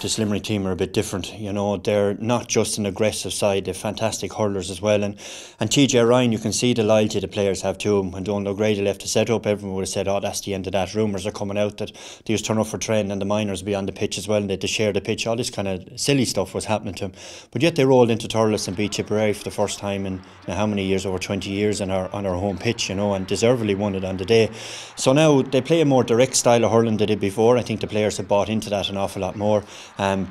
this Limerick team are a bit different. You know, they're not just an aggressive side, they're fantastic hurlers as well. And TJ Ryan, you can see the loyalty the players have to him. When Donald O'Grady left the set up, everyone would have said, oh, that's the end of that. Rumours are coming out that they used to turn up for training and the minors would be on the pitch as well and they'd share the pitch. All this kind of silly stuff was happening to him. But yet they rolled into Thurles and beat Tipperary for the first time in how many years? Over 20 years on our home pitch, you know, and deservedly won it on the day. So now they play a more direct style of hurling than they did before. I think the players have bought into that an awful lot more.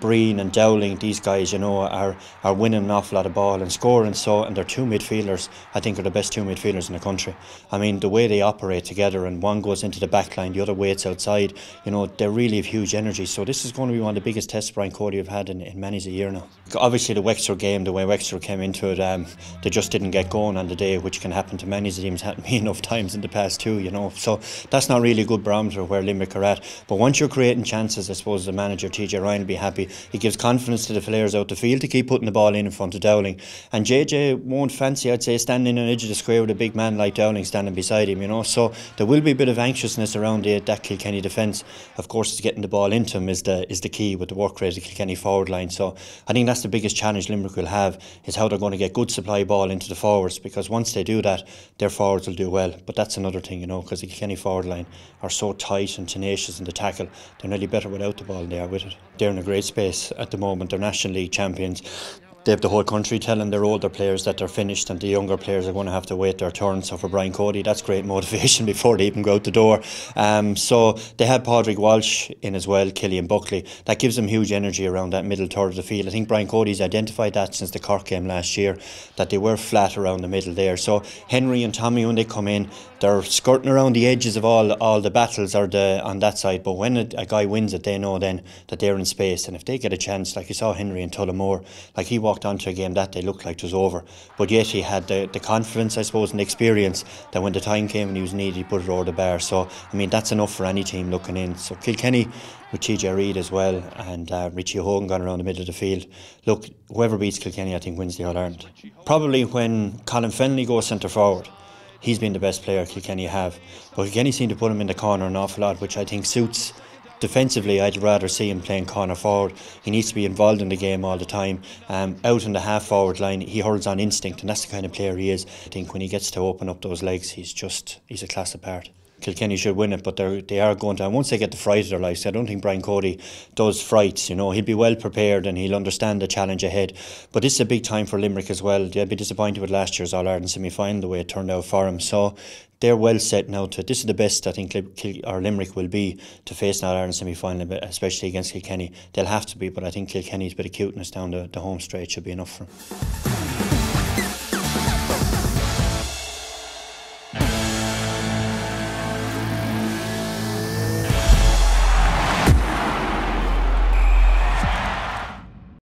Breen and Dowling, these guys, you know, are winning an awful lot of ball and scoring. So, and their two midfielders, I think, are the best two midfielders in the country. I mean, the way they operate together, and one goes into the back line, the other waits outside, you know, they really have huge energy. So this is going to be one of the biggest tests Brian Cody have had in many a year now. Obviously the Wexford game, the way Wexford came into it, they just didn't get going on the day, which can happen to many teams, happened to me enough times in the past too, you know. So that's not really a good barometer where Limerick are at. But once you're creating chances, I suppose the manager TJ Ryan will be happy. He gives confidence to the players out the field to keep putting the ball in front of Dowling. And JJ won't fancy, I'd say, standing on the edge of the square with a big man like Dowling standing beside him, you know. So there will be a bit of anxiousness around that Kilkenny defence. Of course, getting the ball into him is the key with the work rate of the Kilkenny forward line. So I think that's the biggest challenge Limerick will have, is how they're going to get good supply ball into the forwards, because once they do that, their forwards will do well. But that's another thing, you know, because the Kilkenny forward line are so tight and tenacious in the tackle. They're nearly better without the ball than they are with it. They're in a great space at the moment. They're National League champions. They have the whole country telling their older players that they're finished and the younger players are going to have to wait their turn. So for Brian Cody, that's great motivation before they even go out the door. So they have Padraig Walsh in as well, Killian Buckley. That gives them huge energy around that middle third of the field. I think Brian Cody's identified that since the Cork game last year, that they were flat around the middle there. So Henry and Tommy, when they come in, they're skirting around the edges of all the battles on that side. But when a guy wins it, they know then that they're in space. And if they get a chance, like you saw Henry and Tullamore, like he walked onto a game that day, looked like it was over, but yet he had the confidence, I suppose, and the experience that when the time came and he was needed, he put it over the bar. So I mean, that's enough for any team looking in. So Kilkenny with TJ Reid as well, and Richie Hogan gone around the middle of the field. Look, whoever beats Kilkenny, I think, wins the All-Ireland. Probably when Colin Fennelly goes centre forward, he's been the best player Kilkenny have, but Kilkenny seem to put him in the corner an awful lot, which I think suits. Defensively, I'd rather see him playing corner forward. He needs to be involved in the game all the time. Out in the half forward line, he hurls on instinct, and that's the kind of player he is. I think when he gets to open up those legs, he's a class apart. Kilkenny should win it, but they are going to, and once they get the fright of their lives, I don't think Brian Cody does frights, you know. He'll be well prepared and he'll understand the challenge ahead. But this is a big time for Limerick as well. They'll be disappointed with last year's All-Ireland Semi-Final, the way it turned out for him. So they're well set now this is the best I think Limerick will be to face an All-Ireland Semi-Final, especially against Kilkenny. They'll have to be, but I think Kilkenny's bit of cuteness down the home straight should be enough for them.